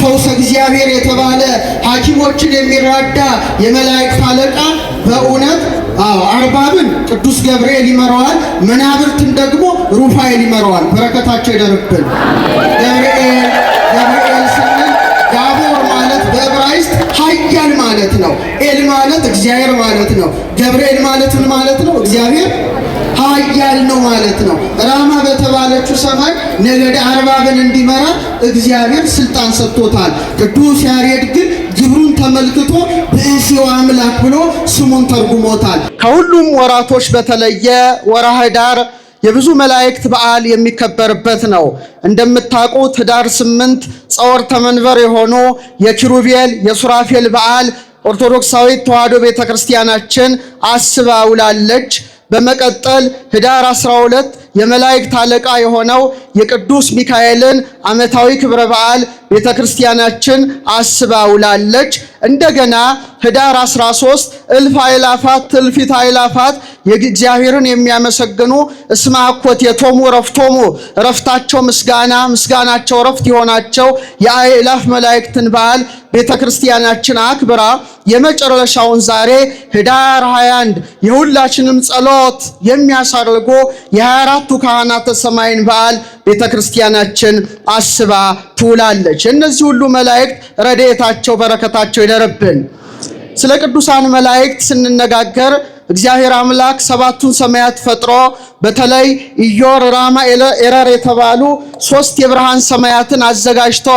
ፈውሰ እግዚአብሔር የተባለ ሐኪሞችን የሚራዳ የመላእክት አለቃ በእውነት አርባብን ቅዱስ ገብርኤል ይመራዋል፣ መናብርትን ደግሞ ሩፋኤል ይመራዋል። በረከታቸው ይደርብን። ገብርኤል ስንል ጋቦር ማለት በዕብራይስጥ ኃያል ማለት ነው። ኤል ማለት እግዚአብሔር ማለት ነው። ገብርኤል ማለት ምን ማለት ነው? እግዚአብሔር ኃያል ነው ማለት ነው። ራማ በተባለችው ሰማይ ነገደ አርባብን እንዲመራ እግዚአብሔር ስልጣን ሰጥቶታል። ቅዱስ ያሬድ ግን ግብሩን ተመልክቶ ብእሲው አምላክ ብሎ ስሙን ተርጉሞታል። ከሁሉም ወራቶች በተለየ ወርሃ ኅዳር የብዙ መላእክት በዓል የሚከበርበት ነው። እንደምታውቁት ኅዳር 8 ጸወርተ መንበር የሆኑ የኪሩቤል የሱራፌል በዓል ኦርቶዶክሳዊት ተዋሕዶ ቤተክርስቲያናችን አስባ ውላለች። በመቀጠል ኅዳር 12 የመላእክት አለቃ የሆነው የቅዱስ ሚካኤልን ዓመታዊ ክብረ በዓል ቤተክርስቲያናችን አስባ ውላለች። እንደገና ኅዳር 13 እልፍ አእላፋት ትልፊት አእላፋት የእግዚአብሔርን የሚያመሰግኑ እስመ አኮቴቶሙ ረፍቶሙ ረፍታቸው ምስጋና ምስጋናቸው ረፍት የሆናቸው የአእላፍ መላእክትን በዓል ቤተክርስቲያናችን አክብራ የመጨረሻውን ዛሬ ኅዳር 21 የሁላችንም ጸሎት የሚያሳርጉ የ24ቱ ካህናተ ሰማይን በዓል ቤተክርስቲያናችን አስባ ትውላለች። እነዚህ ሁሉ መላእክት ረድኤታቸው በረከታቸው ይደርብን። ስለ ቅዱሳን መላእክት ስንነጋገር እግዚአብሔር አምላክ ሰባቱን ሰማያት ፈጥሮ በተለይ ኢዮር፣ ራማ፣ ኤረር የተባሉ 3 የብርሃን ሰማያትን አዘጋጅቶ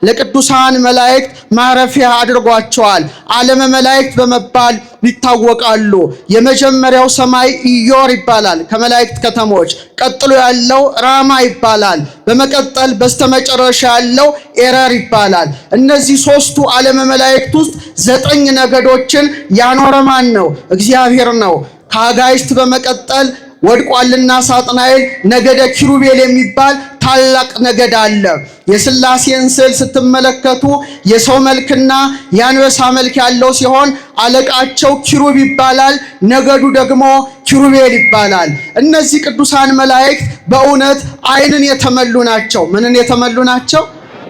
ለቅዱሳን መላእክት ማረፊያ አድርጓቸዋል። ዓለመ መላእክት በመባል ይታወቃሉ። የመጀመሪያው ሰማይ ኢዮር ይባላል ከመላእክት ከተሞች። ቀጥሎ ያለው ራማ ይባላል። በመቀጠል በስተመጨረሻ ያለው ኤረር ይባላል። እነዚህ 3ቱ ዓለመ መላእክት ውስጥ 9 ነገዶችን ያኖረ ማን ነው? እግዚአብሔር ነው። ከአጋዕዝት በመቀጠል ወድቋልና ሳጥናኤል ነገደ ኪሩቤል የሚባል ታላቅ ነገድ አለ። የሥላሴን ስዕል ስትመለከቱ የሰው መልክና የአንበሳ መልክ ያለው ሲሆን አለቃቸው ኪሩብ ይባላል። ነገዱ ደግሞ ኪሩቤል ይባላል። እነዚህ ቅዱሳን መላእክት በእውነት ዓይንን የተመሉ ናቸው። ምንን የተመሉ ናቸው?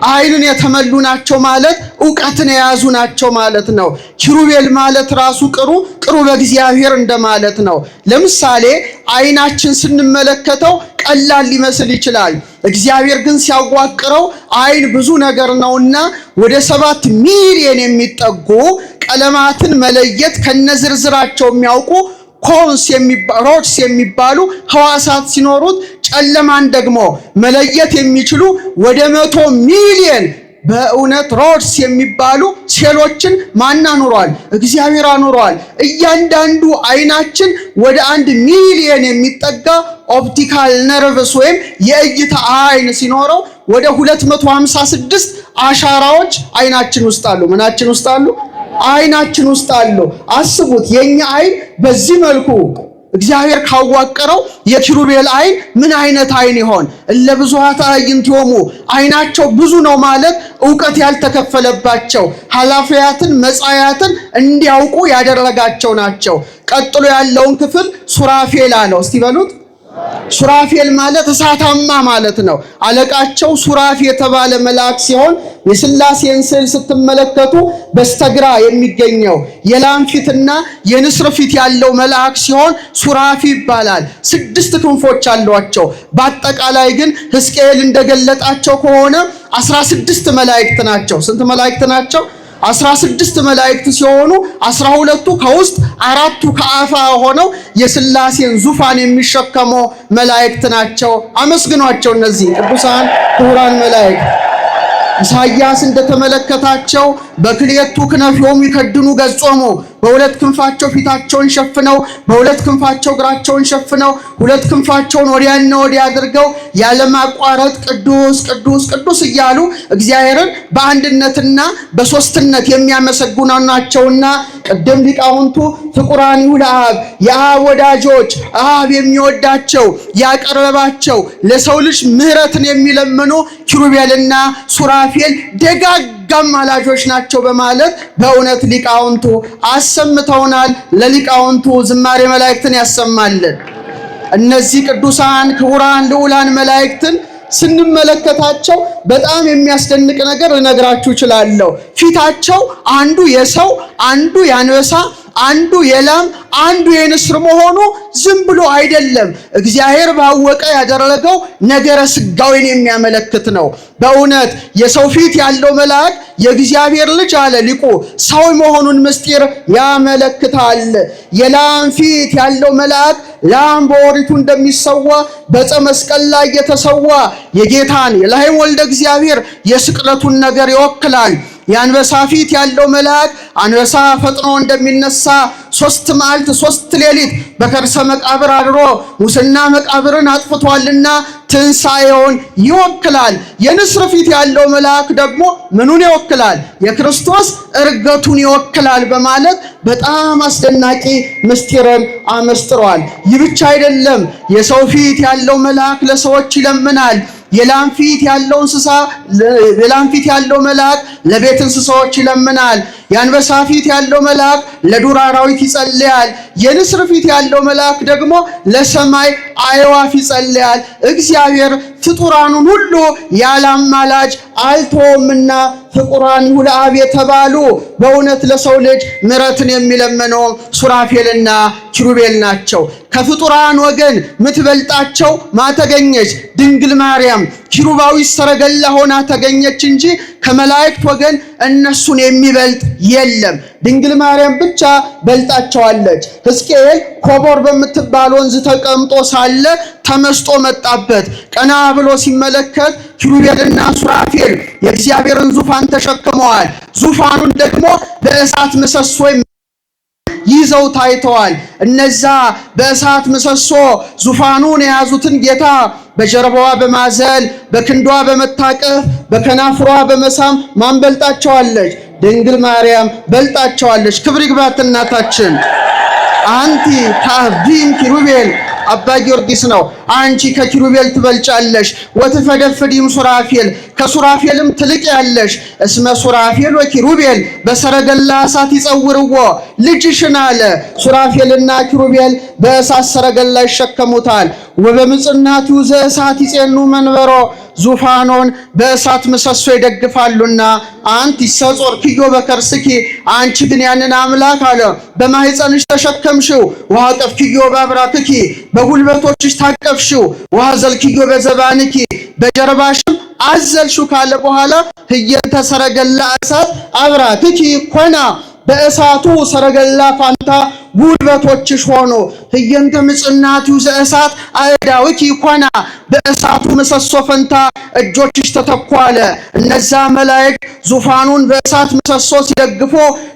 ዓይንን የተመሉ ናቸው ማለት ዕውቀትን የያዙ ናቸው ማለት ነው። ኪሩቤል ማለት ራሱ ቅሩ በእግዚአብሔር እንደማለት ነው። ለምሳሌ ዓይናችን ስንመለከተው ቀላል ሊመስል ይችላል። እግዚአብሔር ግን ሲያዋቅረው ዓይን ብዙ ነገር ነውና ወደ 7 ሚሊዮን የሚጠጉ ቀለማትን መለየት ከነዝርዝራቸው የሚያውቁ ሮድስ የሚባሉ ህዋሳት ሲኖሩት ጨለማን ደግሞ መለየት የሚችሉ ወደ 100 ሚሊዮን በእውነት ሮድስ የሚባሉ ሴሎችን ማን አኑሯል? እግዚአብሔር አኑሯል። እያንዳንዱ ዓይናችን ወደ 1 ሚሊዮን የሚጠጋ ኦፕቲካል ነርቭስ ወይም የእይታ ዓይን ሲኖረው ወደ 256 አሻራዎች ዓይናችን ውስጥ አሉ። ምናችን ውስጥ አሉ? ዓይናችን ውስጥ አሉ። አስቡት፣ የኛ ዓይን በዚህ መልኩ እግዚአብሔር ካዋቀረው የኪሩቤል ዓይን ምን አይነት ዓይን ይሆን? ለብዙሃት አዕይንቲሆሙ ዓይናቸው ብዙ ነው ማለት ዕውቀት ያልተከፈለባቸው ኃላፊያትን መጻያትን እንዲያውቁ ያደረጋቸው ናቸው። ቀጥሎ ያለውን ክፍል ሱራፌል አለው። እስቲ በሉት። ሱራፌል ማለት እሳታማ ማለት ነው። አለቃቸው ሱራፊ የተባለ መልአክ ሲሆን የሥላሴን ስዕል ስትመለከቱ በስተግራ የሚገኘው የላም ፊትና የንስር ፊት ያለው መልአክ ሲሆን ሱራፊ ይባላል። 6 ክንፎች አሏቸው። በአጠቃላይ ግን ሕዝቅኤል እንደገለጣቸው ከሆነ 16 መላእክት ናቸው። ስንት መላእክት ናቸው? 16 መላእክት ሲሆኑ 12ቱ ከውስጥ 4ቱ ከአፋ ሆነው የሥላሴን ዙፋን የሚሸከሙ መላእክት ናቸው። አመስግኗቸው እነዚህ ቅዱሳን ክቡራን መላእክት። ኢሳይያስ እንደተመለከታቸው በክልኤቱ ክነፊሆሙ ይከድኑ ገጾሙ በሁለት ክንፋቸው ፊታቸውን ሸፍነው በሁለት ክንፋቸው እግራቸውን ሸፍነው ሁለት ክንፋቸውን ወዲያና ወዲያ አድርገው ያለማቋረጥ ቅዱስ ቅዱስ ቅዱስ እያሉ እግዚአብሔርን በአንድነትና በሶስትነት የሚያመሰግኑ ናቸውና ቅድም ሊቃውንቱ ፍቁራኒሁ ለአብ የአብ ወዳጆች አብ የሚወዳቸው ያቀረባቸው ለሰው ልጅ ምሕረትን የሚለምኑ ኪሩቤልና ሱራፌል ደጋግ አማላጆች ናቸው በማለት በእውነት ሊቃውንቱ አሰምተውናል። ለሊቃውንቱ ዝማሬ መላእክትን ያሰማልን። እነዚህ ቅዱሳን ክቡራን ልዑላን መላእክትን ስንመለከታቸው በጣም የሚያስደንቅ ነገር ልነግራችሁ እችላለሁ። ፊታቸው አንዱ የሰው አንዱ ያንበሳ አንዱ የላም አንዱ የንስር መሆኑ ዝም ብሎ አይደለም። እግዚአብሔር ባወቀ ያደረገው ነገረ ስጋዊን የሚያመለክት ነው። በእውነት የሰው ፊት ያለው መልአክ የእግዚአብሔር ልጅ አለ ሊቁ ሰው መሆኑን ምስጢር ያመለክታል። የላም ፊት ያለው መልአክ ላም በኦሪቱ እንደሚሰዋ በዕፀ መስቀል ላይ የተሰዋ የጌታን የላህም ወልደ እግዚአብሔር የስቅለቱን ነገር ይወክላል። የአንበሳ ፊት ያለው መልአክ አንበሳ ፈጥኖ እንደሚነሳ 3 መዓልት 3 ሌሊት በከርሰ መቃብር አድሮ ሙስና መቃብርን አጥፍቷልና ትንሣኤውን ይወክላል። የንስር ፊት ያለው መልአክ ደግሞ ምኑን ይወክላል? የክርስቶስ እርገቱን ይወክላል በማለት በጣም አስደናቂ ምስጢርን አመስጥሯል። ይህ ብቻ አይደለም። የሰው ፊት ያለው መልአክ ለሰዎች ይለምናል። የላም ፊት ያለው መልአክ ለቤት እንስሳዎች ይለምናል። የአንበሳ ፊት ያለው መልአክ ለዱር አራዊት ይጸልያል። የንስር ፊት ያለው መልአክ ደግሞ ለሰማይ አዕዋፍ ይጸልያል። እግዚአብሔር ፍጡራኑን ሁሉ ያለ አማላጅ አልተወምና ፍቁራን ለአብ የተባሉ በእውነት ለሰው ልጅ ምሕረትን የሚለምነው ሱራፌልና ኪሩቤል ናቸው። ከፍጡራን ወገን ምትበልጣቸው ማተገኘች ድንግል ማርያም ኪሩባዊ ሰረገላ ሆና ተገኘች እንጂ ከመላእክት ወገን እነሱን የሚበልጥ የለም። ድንግል ማርያም ብቻ በልጣቸዋለች። ሕዝቅኤል ኮቦር በምትባል ወንዝ ተቀምጦ ሳለ ተመስጦ መጣበት። ቀና ብሎ ሲመለከት ኪሩቤልና ሱራፌል የእግዚአብሔርን ዙፋን ተሸክመዋል። ዙፋኑን ደግሞ በእሳት ምሰሶ ይዘው ታይተዋል። እነዛ በእሳት ምሰሶ ዙፋኑን የያዙትን ጌታ በጀርባዋ በማዘል በክንዷ በመታቀፍ በከናፍሯ በመሳም ማን በልጣቸዋለች? ድንግል ማርያም በልጣቸዋለች። ክብር ይግባት እናታችን። አንቲ ታብዲን ኪሩቤል አባ ጊዮርጊስ ነው። አንቺ ከኪሩቤል ትበልጫለሽ። ወትፈደፍዲም ሱራፌል ከሱራፌልም ትልቅ ያለሽ እስመ ሱራፌል ወኪሩቤል በሰረገላ እሳት ይጸውርዎ ልጅሽን አለ። ሱራፌልና ኪሩቤል በእሳት ሰረገላ ይሸከሙታል። ወበምጽናቱ ዘእሳት ይጼኑ መንበሮ ዙፋኖን በእሳት ምሰሶ ይደግፋሉና አንቲ ሰጾር ክዮ በከርስኪ አንቺ ግን ያንን አምላክ አለ በማህፀንሽ ተሸከምሽው። ወአቀፍ ክዮ በአብራክኪ በጉልበቶችሽ ታቀፍሽው። ወአዘል ክዮ በዘባንኪ በጀርባሽም አዘልሽው ካለ በኋላ ህየንተ ሰረገላ እሳት አብራክኪ ኮና በእሳቱ ሰረገላ ፋንታ ጉልበቶችሽ ሆኖ ህየንተ ምጽናቱ ዘእሳት አእዳውኪ ኮና በእሳቱ ምሰሶ ፈንታ እጆችሽ ተተኳለ። እነዛ መላእክት ዙፋኑን በእሳት ምሰሶ ሲደግፉ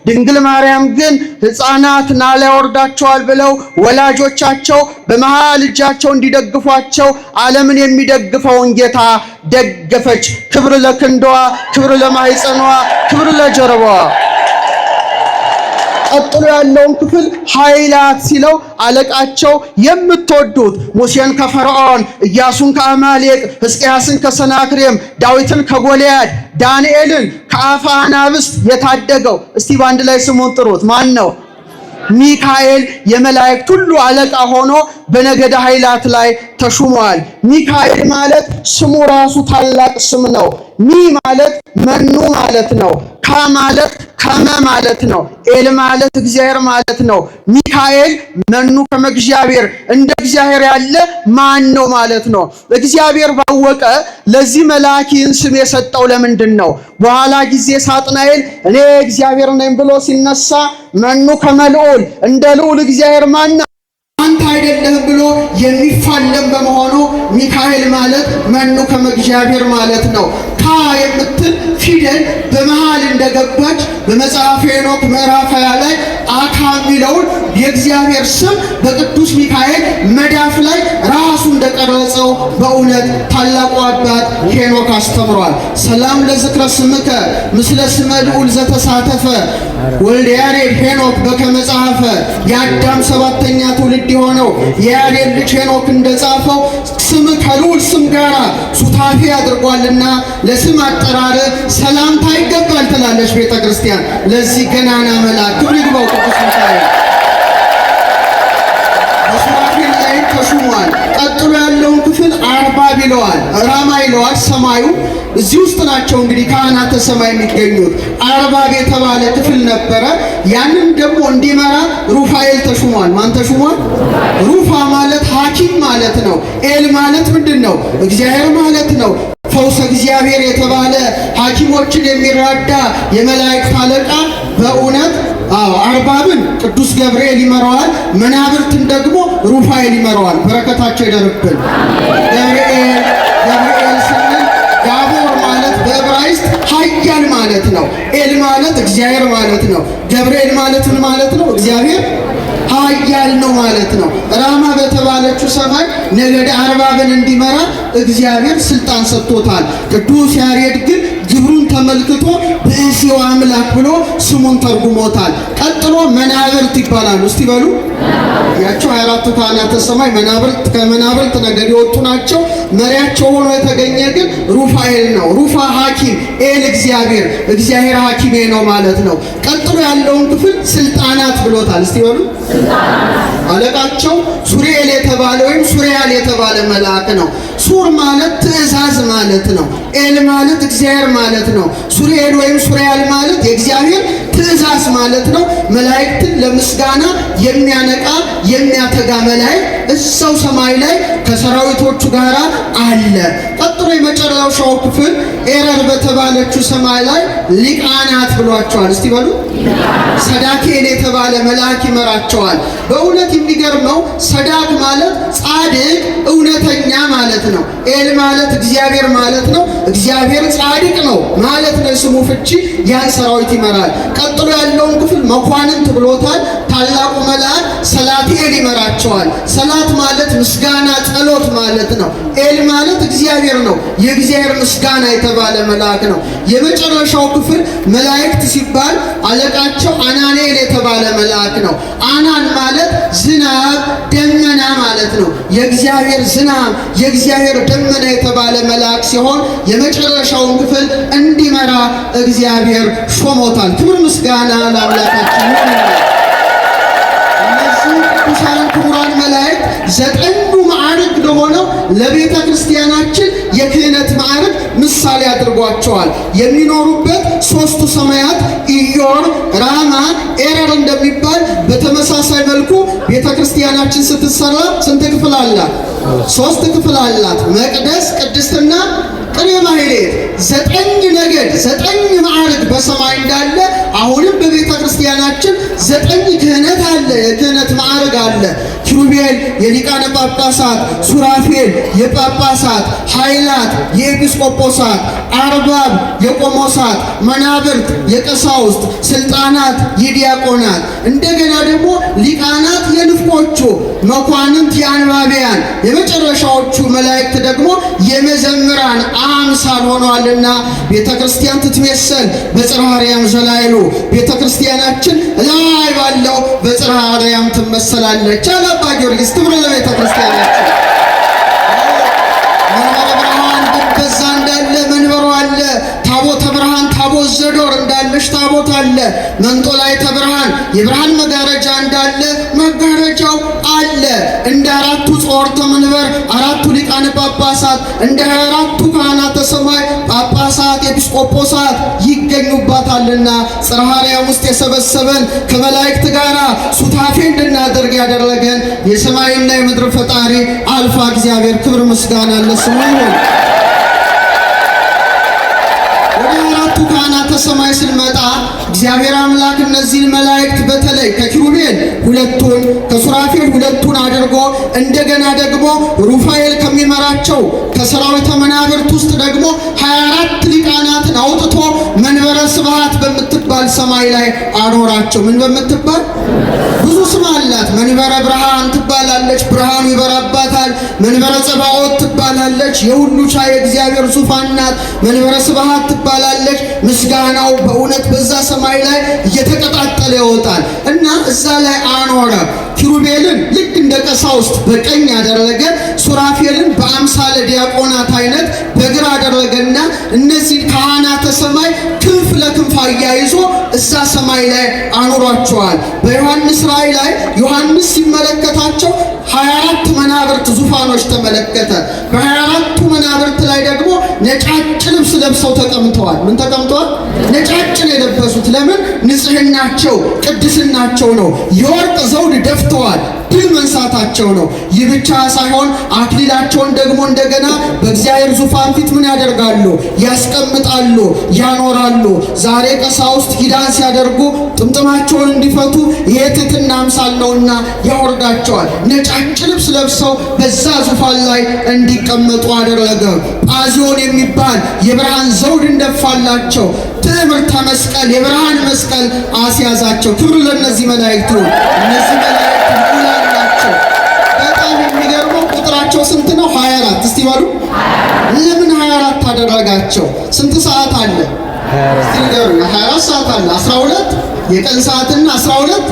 ድንግል ማርያም ግን ሕፃናት ናላ ያወርዳቸዋል ብለው ወላጆቻቸው በመሃል እጃቸው እንዲደግፏቸው ዓለምን የሚደግፈውን ጌታ ደገፈች። ክብር ለክንዷ፣ ክብር ለማህፀኗ፣ ክብር ለጀርባዋ። ቀጥሎ ያለውን ክፍል ኃይላት ሲለው አለቃቸው የምትወዱት ሙሴን ከፈርዖን፣ ኢያሱን ከአማሌቅ፣ ሕዝቅያስን ከሰናክሬም፣ ዳዊትን ከጎልያድ፣ ዳንኤልን ከአፈ አናብስት የታደገው እስቲ በአንድ ላይ ስሙን ጥሩት። ማን ነው? ሚካኤል የመላእክት ሁሉ አለቃ ሆኖ በነገደ ኃይላት ላይ ተሹሟል። ሚካኤል ማለት ስሙ ራሱ ታላቅ ስም ነው። ሚ ማለት መኑ ማለት ነው። ካ ማለት ከመ ማለት ነው። ኤል ማለት እግዚአብሔር ማለት ነው። ሚካኤል መኑ ከመ እግዚአብሔር እንደ እግዚአብሔር ያለ ማን ነው ማለት ነው። እግዚአብሔር ባወቀ ለዚህ መልአክን ስም የሰጠው ለምንድን ነው? በኋላ ጊዜ ሳጥናኤል እኔ እግዚአብሔር ነኝ ብሎ ሲነሳ መኑ ከመ ልዑል እንደ ልዑል እግዚአብሔር ማን ነው አንተ አይደለህም ብሎ የሚፋለም በመሆኑ ሚካኤል ማለት መኑ ከመ እግዚአብሔር ማለት ነው። ካ የምትል ፊደል በመሃል እንደገባች በመጽሐፈ ሄኖክ ምዕራፍ 20 ላይ አካ የሚለውን የእግዚአብሔር ስም በቅዱስ ሚካኤል መዳፍ ላይ ራሱ እንደቀረጸው በእውነት ታላቁ አባት ሄኖክ አስተምሯል። ሰላም ለዝክረ ስምከ ምስለ ስመ ልዑል ዘተሳተፈ ወልደ ያሬድ ሄኖክ በከመ ጻፈ። የአዳም 7ኛ ትውልድ የሆነው የያሬድ ልጅ ሄኖክ እንደጻፈው ስም ከልዑል ስም ጋር ሱታፌ አድርጓልና ለስም አጠራር ሰላምታ ይገባል ትላለች ቤተ ክርስቲያን። ለዚህ ገናና መልአክ ክብር ይግባው ቅዱስ ሚካኤል በሱራፌል ላይ ተሹሟል። ቀጥሎ ያለውን ክፍል አርባብ ይለዋል፣ ራማ ይለዋል። ሰማዩ እዚህ ውስጥ ናቸው እንግዲህ ካህናተ ሰማይ የሚገኙት። አርባብ የተባለ ክፍል ነበረ። ያንን ደግሞ እንዲመራ ሩፋኤል ተሹሟል። ማን ተሹሟል? ሩፋ ማለት ሐኪም ማለት ነው። ኤል ማለት ምንድን ነው? እግዚአብሔር ማለት ነው። ፈውሰ እግዚአብሔር የተባለ ሐኪሞችን የሚራዳ የመላእክት አለቃ በእውነት አርባብን ቅዱስ ገብርኤል ይመራዋል። መናብርትን ደግሞ ሩፋኤል ይመራዋል። በረከታቸው ይደርብን። ገብርኤል ስንል ጋቦር ማለት በዕብራይስጥ ኃያል ማለት ነው። ኤል ማለት እግዚአብሔር ማለት ነው። ገብርኤል ማለት ምን ማለት ነው? እግዚአብሔር ኃያል ነው ማለት ነው። ራማ በተባለችው ሰማይ ነገደ አርባብን እንዲመራ እግዚአብሔር ስልጣን ሰጥቶታል። ቅዱስ ያሬድ ግን ግብሩን ተመልክቶ ብእሲው አምላክ ብሎ ስሙን ተርጉሞታል። ቀጥሎ መናብርት ይባላሉ። እስቲ በሉ ያቸው 24ቱ ካህናተ ሰማይ መናብርት ከመናብርት ነገድ የወጡ ናቸው። መሪያቸው ሆኖ የተገኘ ግን ሩፋኤል ነው። ሩፋ ሐኪም፣ ኤል እግዚአብሔር፣ እግዚአብሔር ሐኪሜ ነው ማለት ነው። ቀጥሎ ያለውን ክፍል ስልጣናት ብሎታል። እስቲ በሉ አለቃቸው ሱሪኤል የተባለ ወይም ሱሪያል የተባለ መልአክ ነው። ሱር ማለት ትእዛዝ ማለት ነው። ኤል ማለት እግዚአብሔር ማለት ነው። ሱሪኤል ወይም ሱሪያል ማለት የእግዚአብሔር ትእዛዝ ማለት ነው። መላእክትን ለምስጋና የሚያነቃ የሚያተጋ መላእክት እዛው ሰማይ ላይ ከሰራዊቶቹ ጋር አለ። ቀጥሎ የመጨረሻው ክፍል ኤረር በተባለችው ሰማይ ላይ ሊቃናት ብሏቸዋል። እስቲ በሉ ሰዳኬል የተባለ መልአክ ይመራቸዋል። በእውነት የሚገርመው ሰዳክ ማለት ጻድቅ እውነተኛ ማለት ነው። ኤል ማለት እግዚአብሔር ማለት ነው። እግዚአብሔር ጻድቅ ነው ማለት ነው የስሙ ፍቺ። ያን ሰራዊት ይመራል። ቀጥሎ ያለውን ክፍል መኳንንት ብሎታል። ታላቁ መልአክ ሰላትኤል ይመራቸዋል። ሰላት ማለት ምስጋና ጸሎት ማለት ነው። ኤል ማለት እግዚአብሔር ነው። የእግዚአብሔር ምስጋና የተባለ መልአክ ነው። የመጨረሻው ክፍል መላእክት ሲባል አለቃቸው አናንኤል የተባለ መልአክ ነው። አናን ማለት ዝናብ ደመና ማለት ነው። የእግዚአብሔር ዝናብ የእግዚአብሔር ደመና የተባለ መልአክ ሲሆን የመጨረሻውን ክፍል እንዲመራ እግዚአብሔር ሾሞታል። ክብር ምስጋና ለአምላካችን ይሁን። እነዚህ ቅዱሳን ክቡራን መላእክት ዘጠኙ ማዕረግ ለሆነው ለቤተ ክርስቲያናችን የክህነት ማዕረግ ምሳሌ አድርጓቸዋል። የሚኖሩበት ሦስቱ ሰማያት ኢዮር፣ ራማ፣ ኤረር እንደሚባል በተመሳሳይ መልኩ ቤተ ክርስቲያናችን ስትሰራ ስንት ክፍል አላት? 3 ክፍል አላት። መቅደስ፣ ቅድስትና ቅኔ ማህሌት። 9 ነገድ 9 ማዕረግ በሰማይ እንዳለ አሁንም በቤተ ክርስቲያናችን 9 ክህነት አለ። የክህነት ማዕረግ አለ። ኪሩቤል የሊቃነ ጳጳሳት፣ ሱራፌል የጳጳሳት፣ ኃይላት የኤጲስቆጶሳት፣ አርባብ የቆሞሳት፣ መናብርት የቀሳውስት፣ ስልጣናት የዲያቆናት፣ እንደገና ደግሞ ሊቃናት የንፍቆቹ፣ መኳንንት የአንባቢያን፣ የመጨረሻዎቹ መላእክት ደግሞ የመዘምራን አምሳል ሆኗልና ቤተ ክርስቲያን ትትመሰል በጽርሐ አርያም ዘላይሉ። ቤተ ክርስቲያናችን ላይ ባለው በጽርሐ አርያም ትመሰላለች። አባ ጊዮርጊስ ክብር ለቤተ ክርስቲያናችን። መንበረ ብርሃን በዛ እንዳለ መንበሩ አለ። ታቦተ ብርሃን ታቦት ዘዶር እንዳለሽ ታቦት አለ። መንጦላዕተ ብርሃን የብርሃን መጋረጃ እንዳለ መጋረጃው አለ። እንደ 4ቱ ጾርተ መንበር 4ቱ ሊቃነ ጳጳሳት እንደ 24ቱ ካህናተ ሰማይ ጳጳሳት ኤጲስቆጶሳት ይገኙባታልና ጽርሐ አርያም ውስጥ የሰበሰበን ከመላእክት ጋር ሱታፌ እንድናደርግ ያደረገን የሰማይና የምድር ፈጣሪ አልፋ እግዚአብሔር ክብር ምስጋና ለስሙ ይሁን። ወደ 4ቱ ካህናተ ሰማይ ስንመጣ እግዚአብሔር አምላክ እነዚህን መላእክት በተለይ ከኪሩቤል 2ቱን ከሱራፌል 2ቱን አድርጎ እንደገና ደግሞ ሩፋኤል ከሚመራቸው ከሰራዊተ መናብርት ውስጥ ደግሞ 24 ሊቃናትን አውጥቶ መንበረ ስብሐት በምትባል ሰማይ ላይ አኖራቸው። ምን በምትባል? ብዙ ስም አላት። መንበረ ብርሃን ትባላለች፣ ብርሃኑ ይበራባታል። መንበረ ጸባዖት ትባላለች፣ የሁሉ ቻይ እግዚአብሔር ዙፋን ናት። መንበረ ስብሐት ትባላለች። ምስጋናው በእውነት በዛ ሰማይ ላይ እየተቀጣጠለ ይወጣል እና እዛ ላይ አኖረ። ኪሩቤልን ልክ እንደ ቀሳውስት በቀኝ ያደረገ፣ ሱራፌልን በአምሳለ ዲያቆናት አይነት በግራ አደረገና እነዚህ ካህናተ ሰማይ ክንፍ ክንፍ ለክንፍ አያይዞ እዛ ሰማይ ላይ አኑሯቸዋል። በዮሐንስ ራእይ ላይ ዮሐንስ ሲመለከታቸው 24 መናብርት ዙፋኖች ተመለከተ። በ24ቱ መናብርት ላይ ደግሞ ነጫጭ ልብስ ለብሰው ተቀምጠዋል። ምን ተቀምጠዋል? ነጫጭ ነው የለበሱት። ለምን? ንጽህናቸው ቅድስናቸው ነው። የወርቅ ዘውድ ደፍተዋል። ድል መንሳታቸው ነው። ይህ ብቻ ሳይሆን አክሊላቸውን ደግሞ እንደገና በእግዚአብሔር ዙፋን ፊት ምን ያደርጋሉ? ያስቀምጣሉ፣ ያኖራሉ። ዛሬ ቀሳውስት ኪዳን ሲያደርጉ ጥምጥማቸውን እንዲፈቱ የትሕትና አምሳል ነውና ያወርዳቸዋል። ነጫጭ ልብስ ለብሰው በዛ ዙፋን ላይ እንዲቀመጡ አደረገ። ጳዚዮን የሚባል የብርሃን ዘውድ እንደፋላቸው። ትዕምርተ መስቀል የብርሃን መስቀል አስያዛቸው። ክብር ለእነዚህ መላእክቱ። እነዚህ መላእክት ናቸው። በጣም የሚገርመው ቁጥራቸው ስንት ነው? 24። እስቲ በሉ ለምን 24 አደረጋቸው? ስንት ሰዓት አለ? 24 ሰዓት አለ። 12 የቀን ሰዓትና 12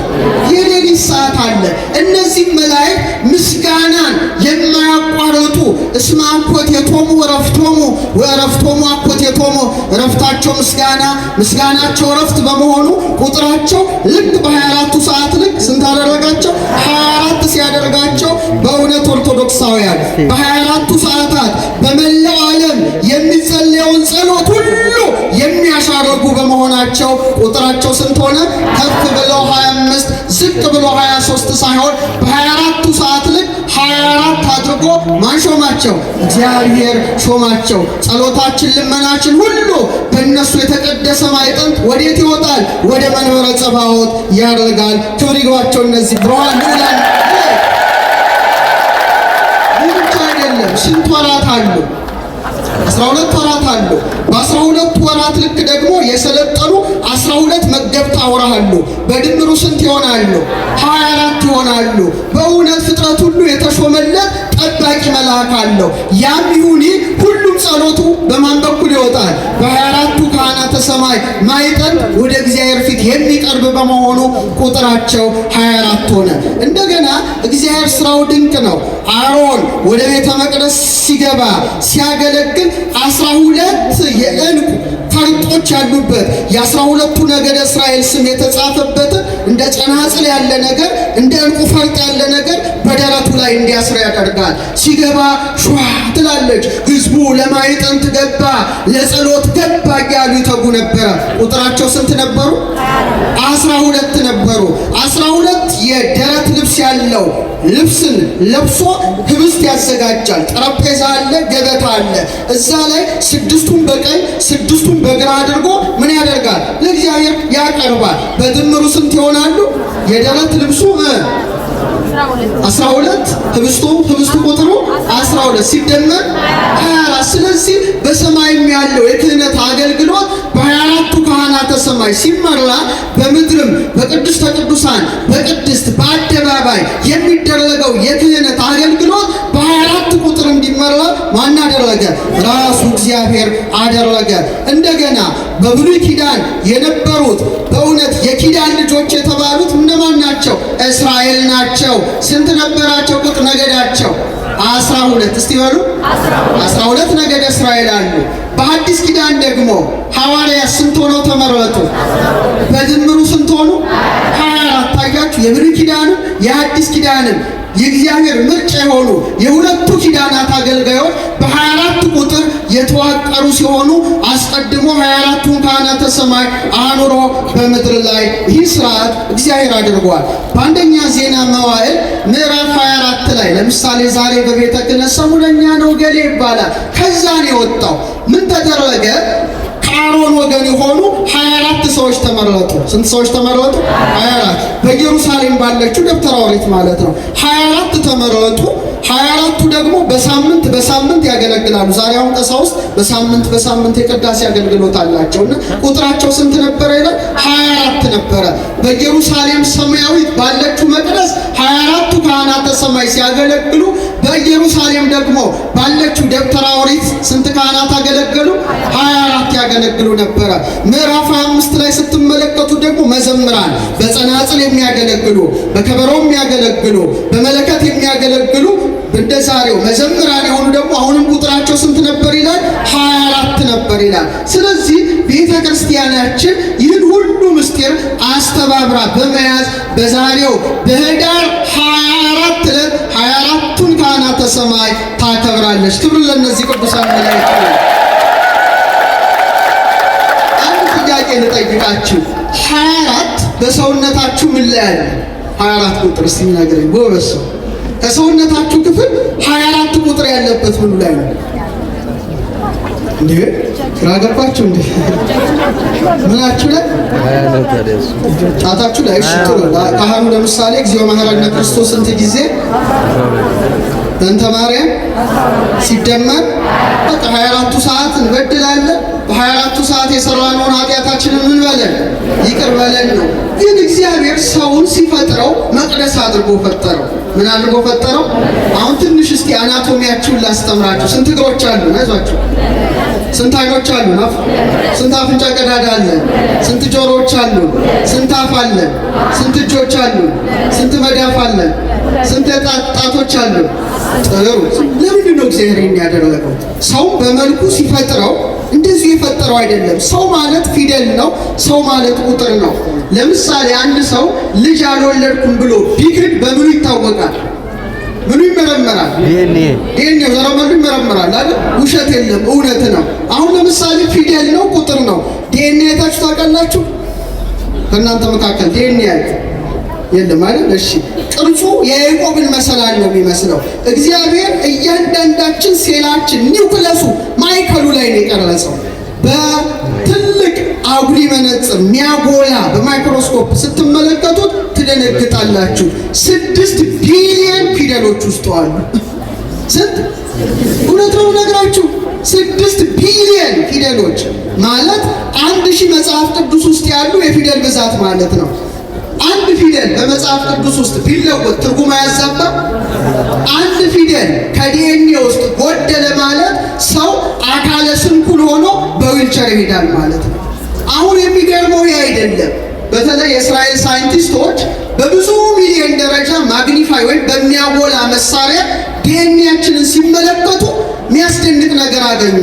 የሌሊት ሰዓት አለ። እነዚህ መላእክት ምስጋናን የማያቋርጡ እስመ አኮቴቶሙ ወረፍቶሙ ወረፍቶሙ አኮቴቶሙ፣ ረፍታቸው ምስጋና፣ ምስጋናቸው ረፍት በመሆኑ ቁጥራቸው ልክ በ24ቱ ሰዓት ልክ ስንት አደረጋቸው? 24 ሲያደርጋቸው በእውነት ኦርቶዶክሳውያን በ24ቱ ሰዓታት በመላው ዓለም የሚጸለየውን ጸሎት ሁሉ የሚያሻርጉ በመሆናቸው ቁጥራቸው ስንት ሆነ? ከፍ ብለው 25 ዝቅ ብሎ 23 ሳይሆን በ24ቱ ሰዓት ልክ 24 አድርጎ ማን ሾማቸው? እግዚአብሔር ሾማቸው። ጸሎታችን ልመናችን ሁሉ በእነሱ የተቀደሰ ማዕጠንት ወዴት ይወጣል? ወደ መንበረ ጸባዖት ያደርጋል። ክብር ይግባቸው። እነዚህ ብርሃን ይላል። ይህ ብቻ አይደለም። ስንት ወራት አሉ? 12 ወራት አሉ። በ12 ወራት ልክ ደግሞ የሰለጠኑ 12 መገብት አውራ አሉ። በድምሩ ስንት ይሆናሉ? 24 ይሆናሉ። በእውነት ፍጥረት ሁሉ የተሾመለት ጠባቂ መልአክ አለው። ያም ይሁን ሁሉም ጸሎቱ በማን በኩል ይወጣል? በ24ቱ ካህናተ ሰማይ ማዕጠንት ወደ እግዚአብሔር ፊት የሚቀርብ በመሆኑ ቁጥራቸው 24 ሆነ። እንደገና እግዚአብሔር ስራው ድንቅ ነው። አሮን ወደ ቤተ መቅደስ ሲገባ ሲያገለግል 12 የዕንቁ ፈርጦች ያሉበት የ12ቱ ነገደ እስራኤል ስም የተጻፈበት እንደ ጸናጽል ያለ ነገር እንደ ዕንቁ ፈርጥ ያለ ነገር በደረቱ ላይ እንዲያስር ያደርጋል። ሲገባ ሸዋ ትላለች። ህዝቡ ለማዕጠንት ገባ፣ ለጸሎት ገባ እያሉ ይተጉ ነበረ። ቁጥራቸው ስንት ነበሩ? 12 ነበሩ። 12 የደረት ልብስ ያለው ልብስን ለብሶ ህብስት ያዘጋጃል። ጠረጴዛ አለ፣ ገበታ አለ። እዛ ላይ 6ቱን በቀኝ 6ቱን በግራ አድርጎ ምን ያደርጋል? ለእግዚአብሔር ያቀርባል። በድምሩ ስንት ይሆናሉ? የደረት ልብሱ 12 ህብስቱ ቁጥሩ 12 ሲደመር 24። ስለዚህ በሰማይም ያለው የክህነት አገልግሎት በ24ቱ ካህናተ ሰማይ ሲመራ በምድርም በቅድስተ ቅዱሳን በቅድስት በአደባባይ የሚደረገው የክህነት አገልግሎት በ24 ቁጥር እንዲመራ ማን አደረገ? ራሱ እግዚአብሔር አደረገ። እንደገና በብሉይ ኪዳን የነበሩት በእውነት የኪዳን ልጆች የተባሉት እነማን ናቸው? እስራኤል ናቸው። ስንት ነበራቸው? ቁጥር ነገዳቸው 12። እስቲ በሉ 12 ነገደ እስራኤል አሉ። በሐዲስ ኪዳን ደግሞ ሐዋርያት ስንት ሆነው ተመረጡ? በድምሩ ስንት ሆኑ? 24። ታያችሁ። የብሉይ ኪዳንም የሐዲስ ኪዳንም የእግዚአብሔር ምርጫ የሆኑ የሁለቱ ኪዳናት አገልጋዮች በ24 ቁጥር የተዋቀሩ ሲሆኑ አስቀድሞ 24ቱን ካህናተ ሰማይ አኑሮ በምድር ላይ ይህ ስርዓት እግዚአብሔር አድርጓል። በአንደኛ ዜና መዋዕል ምዕራፍ 24 ላይ ለምሳሌ ዛሬ በቤተ ክህነት ሰሙነኛ ነው ገሌ ይባላል። ከዛ ነው የወጣው። ምን ተደረገ? ከአሮን ወገን የሆኑ 24 ሰዎች ተመረጡ። ስንት ሰዎች ተመረጡ? 24። በኢየሩሳሌም ባለችው ደብተራ ኦሪት ማለት ነው። 24 ተመረጡ። 24ቱ ደግሞ በሳምንት ያገለግላሉ። ዛሬ አሁን ቀሳውስት በሳምንት የቅዳሴ አገልግሎት አላቸውና ቁጥራቸው ስንት ነበረ ይላል? 24 ነበረ። በኢየሩሳሌም ሰማያዊት ባለችው መቅደስ 24ቱ ካህናተ ሰማይ ሲያገለግሉ፣ በኢየሩሳሌም ደግሞ ባለችው ደብተራ ኦሪት ስንት ካህናት አገለገሉ? 24 ያገለግሉ ነበረ። ምዕራፍ 25 ላይ ስትመለከቱ ደግሞ መዘምራን በጸናጽል የሚያገለግሉ፣ በከበሮ የሚያገለግሉ፣ በመለከት የሚያገለግሉ እንደ ዛሬው መዘምራን የሆኑ ደግሞ አሁንም ቁጥራቸው ስንት ነበር ይላል? 24 ነበር ይላል። ስለዚህ ቤተ ክርስቲያናችን ይህን ሁሉ ምስጢር አስተባብራ በመያዝ በዛሬው በኅዳር 24 ዕለት 24ቱን ካህናተ ሰማይ ታከብራለች። ክብር ለእነዚህ ቅዱሳን መላእክት። አንድ ጥያቄ ልጠይቃችሁ። 24 በሰውነታችሁ ምን ላይ አለ? 24 ቁጥር እስቲ ንገረኝ ጎበዝ ሰው። ከሰውነታችሁ ክፍል 24 ቁጥር ያለበት ምኑ ላይ ነው እንዴ? ግራ ገባችሁ እንዴ? ምናችሁ ላይ? ጣታችሁ ላይ። እሺ ጥሩ። ካህኑ ለምሳሌ እግዚኦ መሐረነ ክርስቶስ ስንት ጊዜ? በእንተ ማርያም ሲደመር በቃ 24ቱ ሰዓት እንበድላለን። በ24ቱ ሰዓት የሰራነውን ኃጢአታችንን ምን በለን? ይቅር በለን ነው። ግን እግዚአብሔር ሰውን ሲፈጥረው መቅደስ አድርጎ ፈጠረው። ምን አድርጎ ፈጠረው? አሁን ትንሽ እስቲ አናቶሚያችሁን ላስተምራችሁ። ስንት እግሮች አሉ? አይዟችሁ። ስንት አይኖች አሉ? ስንት አፍንጫ ቀዳዳ አለ? ስንት ጆሮዎች አሉ? ስንት አፍ አለ? ስንት እጆች አሉ? ስንት መዳፍ አለ? ስንት ጣቶች አሉ? ጥሩ። ለምንድን ነው እግዚአብሔር ያደረገው? ሰው በመልኩ ሲፈጥረው እንደዚህ የፈጠረው አይደለም። ሰው ማለት ፊደል ነው። ሰው ማለት ቁጥር ነው። ለምሳሌ አንድ ሰው ልጅ አልወለድኩም ብሎ ቢክድ በምኑ ይታወቃል? ምኑ ይመረመራል? ዲኤንኤ ዘረመሉ ይመረመራል አይደል? ውሸት የለም፣ እውነት ነው። አሁን ለምሳሌ ፊደል ነው፣ ቁጥር ነው። ዲኤንኤ ታችሁ ታውቃላችሁ? ከእናንተ መካከል ዲኤንኤ የለም አይደል? እሺ፣ ቅርጹ የያዕቆብን መሰላል ነው የሚመስለው። እግዚአብሔር እያንዳንዳችን ሴላችን ኒውክለሱ ማይከሉ ላይ ነው የቀረጸው። በትልቅ አጉሊ መነጽር ሚያጎላ በማይክሮስኮፕ ስትመለከቱት ትደነግጣላችሁ። 6 ቢሊዮን ፊደሎች ውስጥ አሉ። ስንት? እውነት ነው ነግራችሁ። 6 ቢሊዮን ፊደሎች ማለት 1000 መጽሐፍ ቅዱስ ውስጥ ያሉ የፊደል ብዛት ማለት ነው። አንድ ፊደል በመጽሐፍ ቅዱስ ውስጥ ቢለወጥ ትርጉም አያዛባም? አንድ ፊደል ከዲኤንኤ ውስጥ ጎደለ ማለት ሰው አካለ ስንኩል ሆኖ በዊልቸር ይሄዳል ማለት ነው። አሁን የሚገርመው ይህ አይደለም። በተለይ የእስራኤል ሳይንቲስቶች በብዙ ሚሊዮን ደረጃ ማግኒፋይ ወይም በሚያጎላ መሳሪያ ዲኤንኤያችንን ሲመለከቱ የሚያስደንቅ ነገር አገኙ።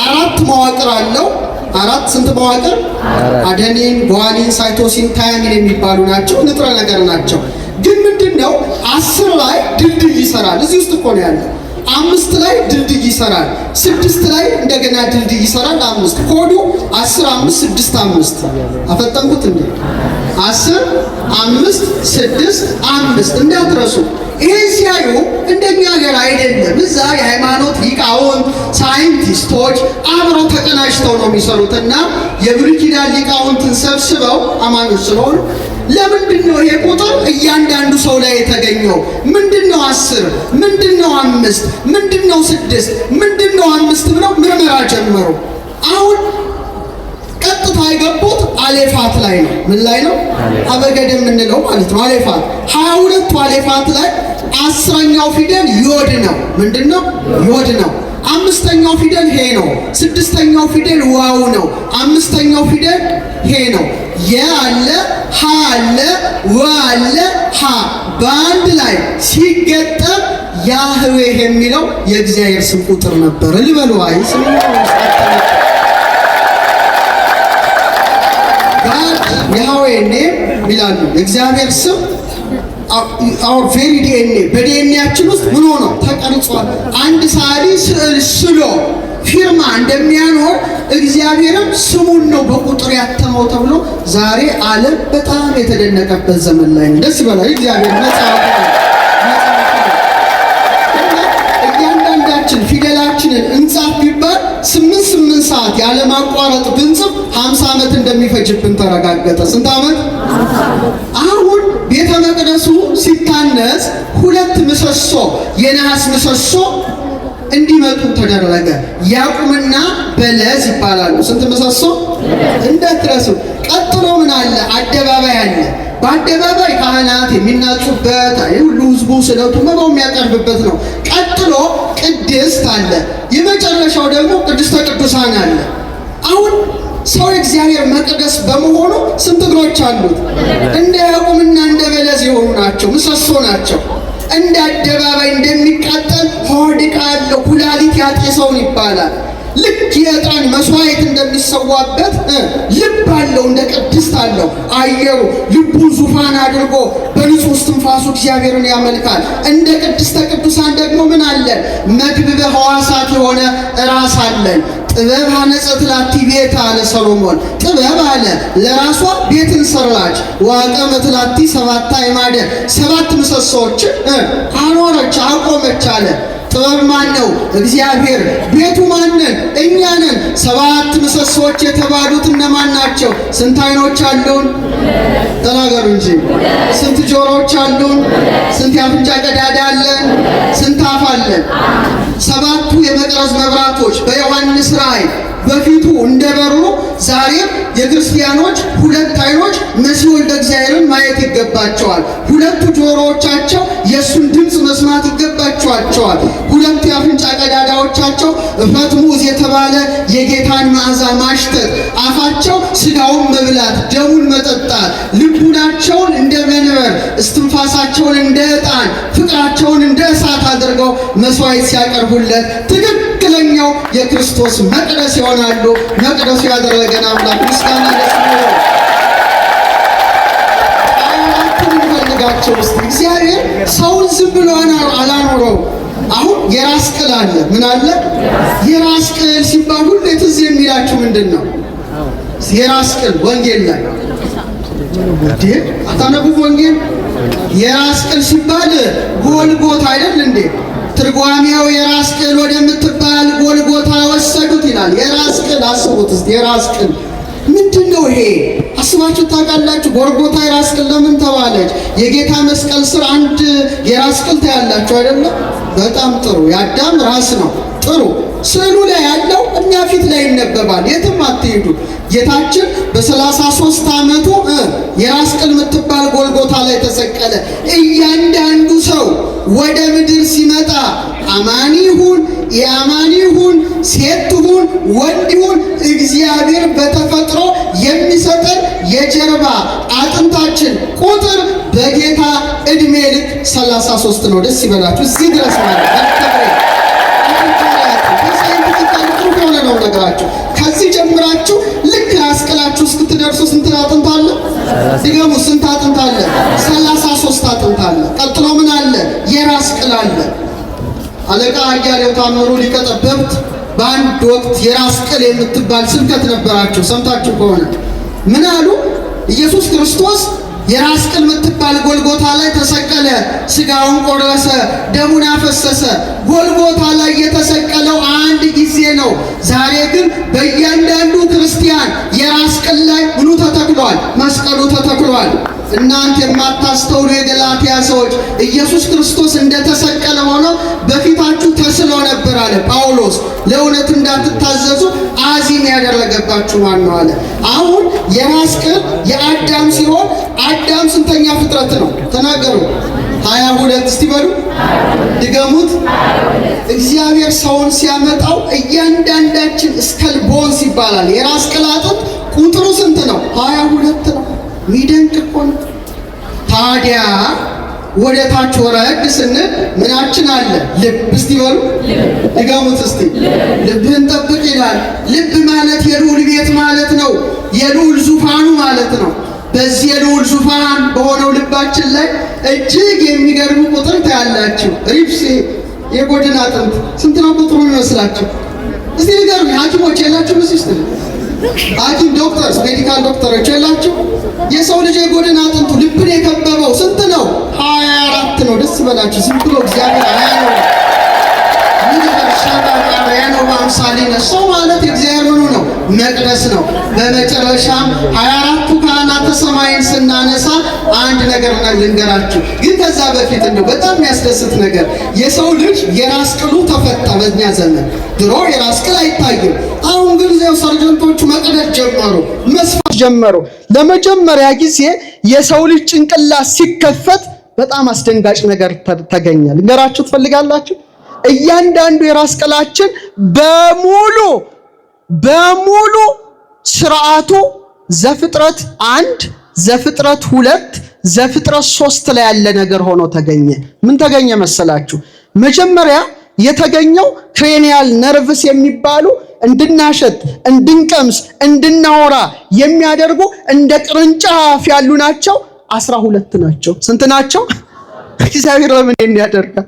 4 መዋቅር አለው። 4 ስንት መዋቅር? አደኒን፣ ጓኒን፣ ሳይቶሲን፣ ታያሚን የሚባሉ ናቸው። ንጥረ ነገር ናቸው። ግን ምንድነው 10 ላይ ድልድይ ይሰራል። እዚህ ውስጥ እኮ ነው ያለው። 5 ላይ ድልድይ ይሰራል። 6 ላይ እንደገና ድልድይ ይሰራል። 5 ኮዱ 10 5 6 5 አፈጠንኩት እንዴ? 10 5 6 5 እንዳትረሱ። ይሄን ሲያዩ እንደኛ ሀገር አይደለም። እዛ የሃይማኖት ሊቃውንት ሳይንቲስቶች አብረው ተቀናጅተው ነው የሚሰሩትና የብሉይ ኪዳን ሊቃውንትን ሰብስበው አማኞች ስለሆኑ ለምንድነው ይሄ ቁጥር እያንዳንዱ ሰው ላይ የተገኘው? ምንድነው 10? ምንድነው 5? ምንድነው 6? ምንድነው 5 ብለው ምርመራ ጀመሩ። አሁን ቀጥታ የገቡት አሌፋት ላይ ነው። ምን ላይ ነው? አበገደ የምንለው ማለት ነው። አሌፋት 22ቱ አሌፋት ላይ 10ኛው ፊደል ዮድ ነው። ምንድነው? ዮድ ነው። 5ኛው ፊደል ሄ ነው። 6ኛው ፊደል ዋው ነው። 5ኛው ፊደል ሄ ነው። የ አለ፣ ሀ አለ፣ ወ አለ፣ ሀ በአንድ ላይ ሲገጠም ያህዌህ የሚለው የእግዚአብሔር ስም ቁጥር ነበር። ልበሉ አይ ስም ያህዌህ ኔም ይላሉ። የእግዚአብሔር ስም our very DNA በዲኤንኤያችን ውስጥ ምን ሆኖ ተቀርጿል። አንድ ሰዓሊ ስዕል ስሎ ፊርማ እንደሚያኖር እግዚአብሔርም ስሙን ነው በቁጥር ያተመው ተብሎ ዛሬ ዓለም በጣም የተደነቀበት ዘመን ላይ ነው። ደስ ይበላል። እግዚአብሔር መጽሐፍ እያንዳንዳችን ፊደላችንን እንጻፍ ቢባል 8 ሰዓት ያለ ማቋረጥ ብንጽፍ 50 ዓመት እንደሚፈጅብን ተረጋገጠ። ስንት ዓመት? አሁን ቤተ መቅደሱ ሲታነጽ 2 ምሰሶ የነሐስ ምሰሶ እንዲመጡ ተደረገ። ያዕቆብና በለስ ይባላሉ። ስንት ምሰሶ? እንዳትረሱ። ቀጥሎ ምን አለ? አደባባይ አለ። በአደባባይ ካህናት የሚናጹበት ሁሉ ህዝቡ ስለቱ መባው የሚያቀርብበት ነው። ቀጥሎ ቅድስት አለ። የመጨረሻው ደግሞ ቅድስተ ቅዱሳን አለ። አሁን ሰው እግዚአብሔር መቅደስ በመሆኑ ስንት እግሮች አሉት? እንደ ያዕቆብና እንደ በለስ የሆኑ ናቸው። ምሰሶ ናቸው። እንደ አደባባይ እንደሚቃጠል ሆድ ዕቃ አለው። ኩላሊት ያጤሰውን ይባላል። ልክ የዕጣን መስዋዕት እንደሚሰዋበት ልብ አለው፣ እንደ ቅድስት አለው። አየሩ ልቡን ዙፋን አድርጎ በንጹህ እስትንፋሱ እግዚአብሔርን ያመልካል። እንደ ቅድስተ ቅዱሳን ደግሞ ምን አለን? መግብበ ሕዋሳት የሆነ ራስ አለን። ጥበብ ሐነጸት ላቲ ቤት አለ ሰሎሞን። ጥበብ አለ ለራሷ ቤትን ሰራች። ወአቀመት ላቲ ሰባታ አዕማደ፣ 7 ምሰሶዎችን አኖረች አቆመች አለ። ጥበብ ማን ነው? እግዚአብሔር። ቤቱ ማንን? እኛ ነን። 7 ምሰሶዎች የተባሉት እነማን ናቸው? ስንት ዓይኖች አሉን? ተናገሩ እንጂ። ስንት ጆሮዎች አሉን? ስንት የአፍንጫ ቀዳዳ አለን? ስንት አፍ አለን? 7ቱ የመቅረዝ መብራቶች በዮሐንስ ራእይ በፊቱ እንደበሩ ዛሬም የክርስቲያኖች 2 ዓይኖች መሲሕ ወልደ እግዚአብሔርን ማየት ይገባቸዋል። 2 ጆሮዎቻቸው የእሱን ድምፅ መስማት ይገባቸዋል። 2 የአፍንጫ ቀዳዳዎቻቸው ፈትሙዝ የተባለ የጌታን መዓዛ ማሽተት፣ አፋቸው ስጋውን መብላት ደሙን መጠጣት፣ ልቡናቸውን እንደ መንበር እስትንፋሳቸውን እንደ ዕጣን ፍቅራቸውን እንደ እሳት አድርገው መስዋዕት ሲያቀርቡለት ትክክለኛው የክርስቶስ መቅደስ ይሆናሉ። መቅደሱ ያደረገን አምላክ ምስጋና ለስሙ። እንፈልጋቸው ውስጥ እግዚአብሔር ሰውን ዝም ብሎ አላኖረው። አሁን የራስ ቅል አለ። ምን አለ? የራስ ቅል ሲባል ሁሌ ትዝ የሚላችሁ ምንድን ነው? የራስ ቅል ወንጌል ላይ አታነቡም? ወንጌል የራስ ቅል ሲባል ጎልጎታ አይደል እንዴ? ትርጓሜው የራስ ቅል ወደምትባል ጎልጎታ ወሰዱት ይላል። የራስ ቅል አስቡት እስቲ። የራስ ቅል ምንድን ነው ይሄ? አስባችሁ ታውቃላችሁ? ጎልጎታ የራስ ቅል ለምን ተባለች? የጌታ መስቀል ስር አንድ የራስ ቅል ታያላችሁ አይደለም? በጣም ጥሩ። የአዳም ራስ ነው። ጥሩ። ስዕሉ ላይ ያለው እኛ ፊት ላይ ይነበባል። የትም አትሄዱ። ጌታችን በ33 ዓመቱ የራስ ቅል የምትባል ጎልጎታ ላይ ተሰቀለ። እያንዳንዱ ሰው ወደ ምድር ሲመጣ አማኒ ይሁን የአማኒ ይሁን ሴት ይሁን ወንድ ይሁን እግዚአብሔር በተፈጥሮ የሚሰጠን የጀርባ አጥንታችን ቁጥር በጌታ ዕድሜ ልክ 33 ነው። ደስ ይበላችሁ። እዚህ ድረስ ማለት ነው ነገራችሁ። ከዚህ ጀምራችሁ ልክ ራስ ቅላችሁ እስክትደርሱ ስንት አጥንት አለ? ድገሙ። ስንት አጥንት አለ? 33 አጥንት አለ። ቀጥሎ ምን አለ? የራስ ቅል አለ። አለቃ አያሌው ታምሩ ሊቀ ጠበብት በአንድ ወቅት የራስ ቅል የምትባል ስብከት ነበራቸው። ሰምታችሁ ከሆነ ምን አሉ? ኢየሱስ ክርስቶስ የራስ ቅል የምትባል ጎልጎታ ላይ ተሰቀለ። ስጋውን ቆረሰ፣ ደሙን አፈሰሰ። ጎልጎታ ላይ የተሰቀለው አንድ ጊዜ ነው። ዛሬ ግን በእያንዳንዱ ክርስቲያን የራስ ቅል ላይ ምኑ ተተክሏል? መስቀሉ ተተክሏል። እናንተ የማታስተውሉ የገላትያ ሰዎች ኢየሱስ ክርስቶስ እንደተሰቀለ ሆኖ በፊታችሁ ተስሎ ነበር አለ ጳውሎስ። ለእውነት እንዳትታዘዙ አዚም ያደረገባችሁ ማን ነው አለ። አሁን የራስ ቅል የአዳም ሲሆን አዳም ስንተኛ ፍጥረት ነው? ተናገሩ። 22 እስቲ በሉ ድገሙት። እግዚአብሔር ሰውን ሲያመጣው እያንዳንዳችን እስከል ቦንስ ይባላል። የራስ ቅል አጥንት ቁጥሩ ስንት ነው? 22 ነው። ሚደንቅ እኮ ነው። ታዲያ ወደ ታች ወረድ ስንል ምናችን አለ? ልብ። እስቲ በሉ ድገሙት እስቲ። ልብህን ጠብቅ ይላል። ልብ ማለት የልዑል ቤት ማለት ነው። የልዑል ዙፋኑ ማለት ነው። በዚህ የልዑል ዙፋን በሆነው ልባችን ላይ እጅግ የሚገርሙ ቁጥር ታያላችሁ። ሪፕስ የጎድን አጥንት ስንት ነው ቁጥሩ ይመስላችሁ? እስቲ ንገሩኝ። ሐኪሞች የላችሁ? ምስስት ሐኪም ዶክተርስ፣ ሜዲካል ዶክተሮች የላችሁ? የሰው ልጅ የጎድን አጥንቱ ልብን የከበበው ስንት ነው? 24 ነው። ደስ በላችሁ። ዝም ብሎ እግዚአብሔር አያለው ሰው ማለት የእግዚአብሔር ምኑ ነው? መቅደስ ነው። በመጨረሻም 24ቱ ካህናተ ሰማይን ስናነሳ አንድ ነገር ልንገራችሁ። ግን ከዛ በፊት እንደው በጣም የሚያስደስት ነገር የሰው ልጅ የራስ ቅሉ ተፈታ። በእኛ ዘመን ድሮ የራስ ቅል አይታይም። አሁን ግን እዚያው ሰርጀንቶቹ መቅደድ ጀመሩ፣ መስፋት ጀመሩ። ለመጀመሪያ ጊዜ የሰው ልጅ ጭንቅላት ሲከፈት በጣም አስደንጋጭ ነገር ተገኘ። ልንገራችሁ ትፈልጋላችሁ? እያንዳንዱ የራስ ቅላችን በሙሉ ስርዓቱ ዘፍጥረት 1 ዘፍጥረት 2 ዘፍጥረት 3 ላይ ያለ ነገር ሆኖ ተገኘ። ምን ተገኘ መሰላችሁ? መጀመሪያ የተገኘው ክሬኒያል ነርቭስ የሚባሉ እንድናሸት፣ እንድንቀምስ፣ እንድናወራ የሚያደርጉ እንደ ቅርንጫፍ ያሉ ናቸው። 12 ናቸው። ስንት ናቸው? እግዚአብሔር ለምን ይሄን ያደርጋል?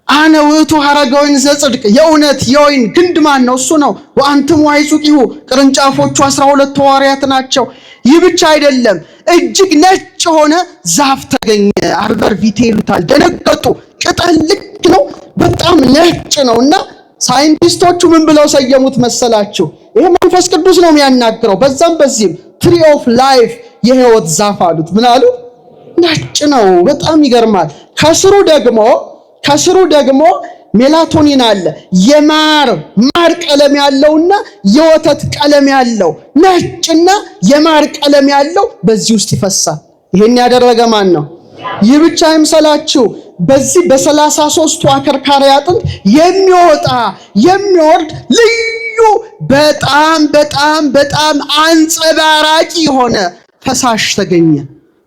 አነ ውእቱ ሐረገ ወይን ዘጽድቅ፣ የእውነት የወይን ግንድ ማን ነው? እሱ ነው። ወአንትሙ አይጹቂሁ፣ ቅርንጫፎቹ 12 ሐዋርያት ናቸው። ይህ ብቻ አይደለም፣ እጅግ ነጭ ሆነ ዛፍ ተገኘ። አርበር ቪቴ ይሉታል። ደነገጡ። ቅጠል ልክ ነው፣ በጣም ነጭ ነውና ሳይንቲስቶቹ ምን ብለው ሰየሙት መሰላችሁ? ይሄ መንፈስ ቅዱስ ነው የሚያናግረው። በዛም በዚህም ትሪ ኦፍ ላይፍ፣ የህይወት ዛፍ አሉት። ምን አሉ? ነጭ ነው። በጣም ይገርማል። ከስሩ ደግሞ ሜላቶኒን አለ። የማር ቀለም ያለውና የወተት ቀለም ያለው ነጭና የማር ቀለም ያለው በዚህ ውስጥ ይፈሳል። ይሄን ያደረገ ማን ነው? ይህ ብቻ አይምሰላችሁ። በዚህ በ33ቱ አከርካሪ አጥንት የሚወርድ ልዩ በጣም አንጸባራቂ የሆነ ፈሳሽ ተገኘ።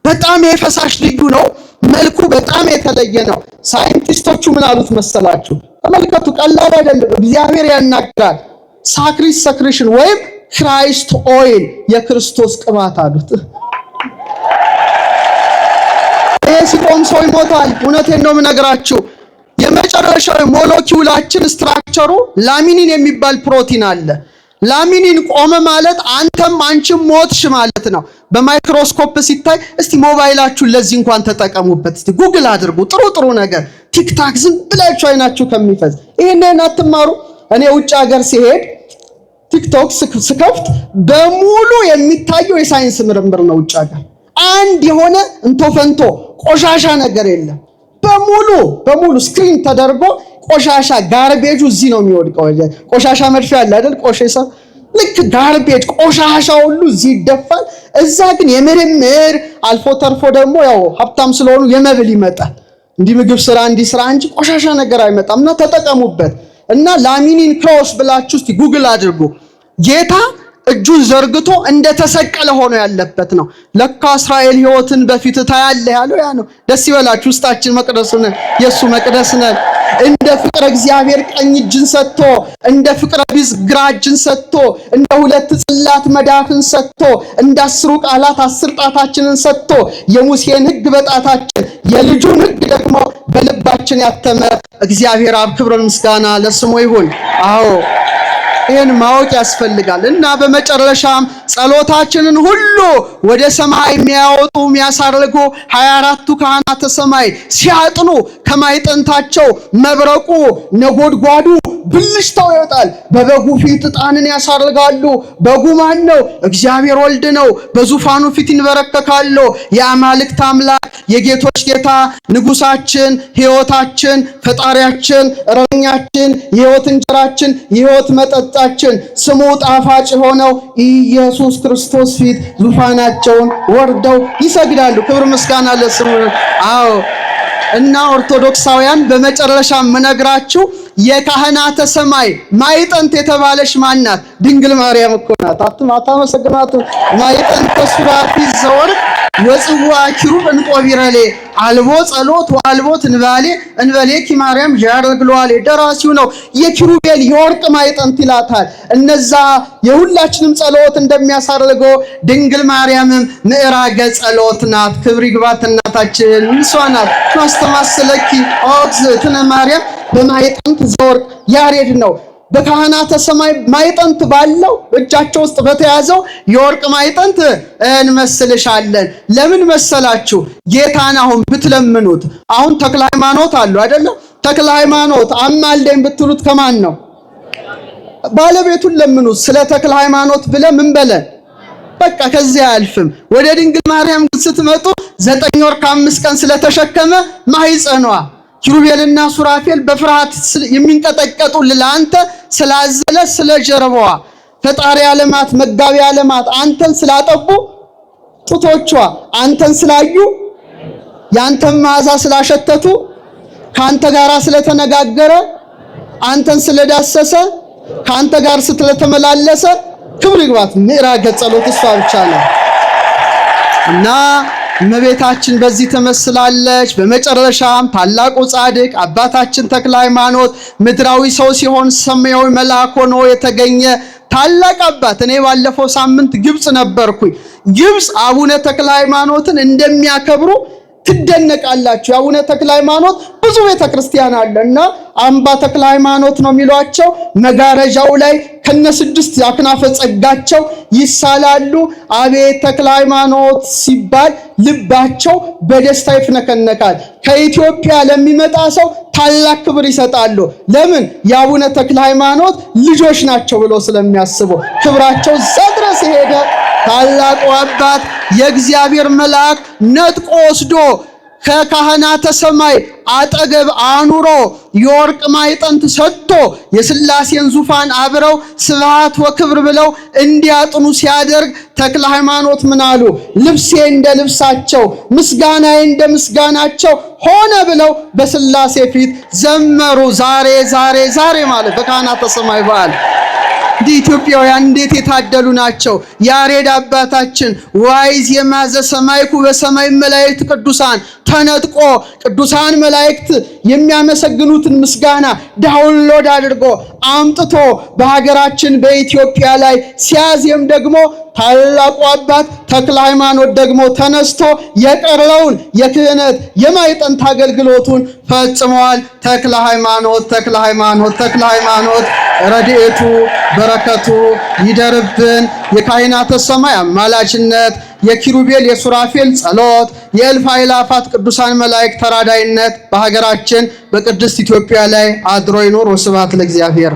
በጣም የፈሳሽ ልዩ ነው። መልኩ በጣም የተለየ ነው። ሳይንቲስቶቹ ምን አሉት መሰላችሁ? ተመልከቱ፣ ቀላል አይደለም። እግዚአብሔር ያናግራል። ሳክሪስ ሰክሪሽን ወይም ክራይስት ኦይል፣ የክርስቶስ ቅባት አሉት። ይሄ ሲቆም ሰው ይሞታል። እውነቴን ነው የምነግራችሁ። የመጨረሻው ሞለኪውላችን ስትራክቸሩ ላሚኒን የሚባል ፕሮቲን አለ። ላሚኒን ቆመ ማለት አንተም አንቺም ሞትሽ ማለት ነው። በማይክሮስኮፕ ሲታይ እስቲ ሞባይላችሁን ለዚህ እንኳን ተጠቀሙበት። እስቲ ጉግል አድርጉ። ጥሩ ነገር ቲክታክ ዝም ብላችሁ አይናችሁ ከሚፈዝ ይሄንን አትማሩ። እኔ ውጭ ሀገር ሲሄድ ቲክቶክ ስከፍት በሙሉ የሚታየው የሳይንስ ምርምር ነው። ውጭ ሀገር አንድ የሆነ እንቶፈንቶ ቆሻሻ ነገር የለም። በሙሉ ስክሪን ተደርጎ ቆሻሻ ጋርቤጁ እዚህ ነው የሚወድቀው። ቆሻሻ መድፊያ አለ አይደል? ቆሻሻ ልክ ጋርቤጅ ቆሻሻ ሁሉ እዚህ ይደፋል። እዛ ግን የምርምር አልፎ ተርፎ ደግሞ ያው ሀብታም ስለሆኑ የመብል ይመጣል። እንዲህ ምግብ ስራ እንጂ ቆሻሻ ነገር አይመጣም። እና ተጠቀሙበት። እና ላሚኒን ክሮስ ብላችሁ እስቲ ጉግል አድርጉ። ጌታ እጁን ዘርግቶ እንደተሰቀለ ሆኖ ያለበት ነው። ለካ እስራኤል ሕይወትን በፊት ታያለህ ያለው ያ ነው። ደስ ይበላችሁ። ውስጣችን መቅደስ ነን፣ የሱ መቅደስ ነን። እንደ ፍቅረ እግዚአብሔር ቀኝ እጅን ሰጥቶ፣ እንደ ፍቅረ ቢዝ ግራ እጅን ሰጥቶ፣ እንደ 2 ጽላት መዳፍን ሰጥቶ፣ እንደ 10 ቃላት 10 ጣታችንን ሰጥቶ፣ የሙሴን ሕግ በጣታችን የልጁን ሕግ ደግሞ በልባችን ያተመ እግዚአብሔር አብ ክብር ምስጋና ለስሙ ይሁን። አዎ ይሄን ማወቅ ያስፈልጋል። እና በመጨረሻም ጸሎታችንን ሁሉ ወደ ሰማይ የሚያሳርጉ 24ቱ ካህናተ ሰማይ ሲያጥኑ ከማይጠንታቸው መብረቁ ነጎድጓዱ ብልሽታው ይወጣል። በበጉ ፊት ዕጣንን ያሳርጋሉ። በጉ ማን ነው? እግዚአብሔር ወልድ ነው። በዙፋኑ ፊት ይንበረከካሉ። የአማልክት አምላክ የጌቶች ጌታ ንጉሳችን፣ ሕይወታችን፣ ፈጣሪያችን፣ እረኛችን፣ የሕይወት እንጀራችን፣ የሕይወት መጠጣችን ስሙ ጣፋጭ ሆነው ኢየሱስ ክርስቶስ ፊት ዙፋናቸውን ወርደው ይሰግዳሉ። ክብር ምስጋና ለስሙ። አዎ እና ኦርቶዶክሳውያን በመጨረሻ ምነግራችሁ የካህናተ ሰማይ ማይጠንት የተባለች ማናት? ድንግል ማርያም እኮ ናት። አታመሰግናቱ? ማይጠንት ሱራፊ ዘወርቅ ወጽዋ ኪሩብ እንቆ ቢረሌ አልቦ ጸሎት ወአልቦ ትንባሌ እንበሌኪ ማርያም ጃርግሏል። ደራሲው ነው። የኪሩቤል የወርቅ ማይጠንት ይላታል። እነዛ የሁላችንም ጸሎት እንደሚያሳርገው ድንግል ማርያምም ምዕራገ ጸሎት ናት። ክብር ይግባት እናታችን እሷ ናት። ማስተማስለኪ ኦግዝእትነ ማርያም በማይጠንት ዘወርቅ ያሬድ ነው። በካህናተ ሰማይ ማይጠንት ባለው እጃቸው ውስጥ በተያዘው የወርቅ ማይጠንት እንመስልሻለን። ለምን መሰላችሁ? ጌታን አሁን ብትለምኑት፣ አሁን ተክለ ሃይማኖት አሉ አይደለም? ተክለ ሃይማኖት አማልደኝ ብትሉት ከማን ነው? ባለቤቱን ለምኑት። ስለ ተክለ ሃይማኖት ብለ ምን በለን በቃ ከዚያ አያልፍም። ወደ ድንግል ማርያም ስትመጡ 9 ወር ከ5 ቀን ስለተሸከመ ማህፀኗ ኪሩቤልና ሱራፌል በፍርሃት የሚንቀጠቀጡ ለአንተ ስላዘለ ስለጀርባዋ ፈጣሪ ዓለማት መጋቢ ዓለማት አንተን ስላጠቡ ጡቶቿ አንተን ስላዩ ያንተን መዓዛ ስላሸተቱ ካንተ ጋር ስለተነጋገረ አንተን ስለዳሰሰ ካንተ ጋር ስለተመላለሰ ክብር ይግባት። ምዕራገ ጸሎት እሷ ብቻ ነው። እና እመቤታችን በዚህ ተመስላለች። በመጨረሻም ታላቁ ጻድቅ አባታችን ተክለ ሃይማኖት ምድራዊ ሰው ሲሆን ሰማያዊ መልአክ ሆኖ የተገኘ ታላቅ አባት። እኔ ባለፈው ሳምንት ግብጽ ነበርኩኝ። ግብጽ አቡነ ተክለ ሃይማኖትን እንደሚያከብሩ ትደነቃላችሁ። አቡነ ተክለ ሃይማኖት ብዙ ቤተክርስቲያን አለና አምባ ተክለ ሃይማኖት ነው የሚሏቸው። መጋረጃው ላይ ከነ6 አክናፈ ጸጋቸው ይሳላሉ። አቤት ተክለ ሃይማኖት ሲባል ልባቸው በደስታ ይፍነከነካል። ከኢትዮጵያ ለሚመጣ ሰው ታላቅ ክብር ይሰጣሉ። ለምን? የአቡነ ተክለ ሃይማኖት ልጆች ናቸው ብሎ ስለሚያስቡ ክብራቸው ዘድረስ ሄደ። ታላቁ አባት የእግዚአብሔር መልአክ ነጥቆ ወስዶ ከካህናተ ሰማይ አጠገብ አኑሮ የወርቅ ማዕጠንት ሰጥቶ የሥላሴን ዙፋን አብረው ስብሐት ወክብር ብለው እንዲያጥኑ ሲያደርግ ተክለ ሃይማኖት ምን አሉ? ልብሴ እንደ ልብሳቸው፣ ምስጋናዬ እንደ ምስጋናቸው ሆነ ብለው በሥላሴ ፊት ዘመሩ። ዛሬ ዛሬ ዛሬ ማለት በካህናተ ሰማይ በዓል እንደ ኢትዮጵያውያን እንዴት የታደሉ ናቸው። ያሬድ አባታችን ዋይዝ የማዘ ሰማይኩ በሰማይ መላእክት ቅዱሳን ተነጥቆ ቅዱሳን መላእክት የሚያመሰግኑትን ምስጋና ዳውንሎድ አድርጎ አምጥቶ በሀገራችን በኢትዮጵያ ላይ ሲያዜም ደግሞ ታላቁ አባት ተክለ ሃይማኖት ደግሞ ተነስቶ የቀረውን የክህነት የማዕጠንት አገልግሎቱን ፈጽመዋል። ተክለ ሃይማኖት ተክለ ሃይማኖት ተክለ ሃይማኖት ረድኤቱ በረከቱ ይደርብን። የካህናተ ሰማይ አማላጅነት፣ የኪሩቤል የሱራፌል ጸሎት፣ የእልፍ አእላፋት ቅዱሳን መላእክት ተራዳይነት በሀገራችን በቅድስት ኢትዮጵያ ላይ አድሮ ይኖር። ወስብሐት ለእግዚአብሔር።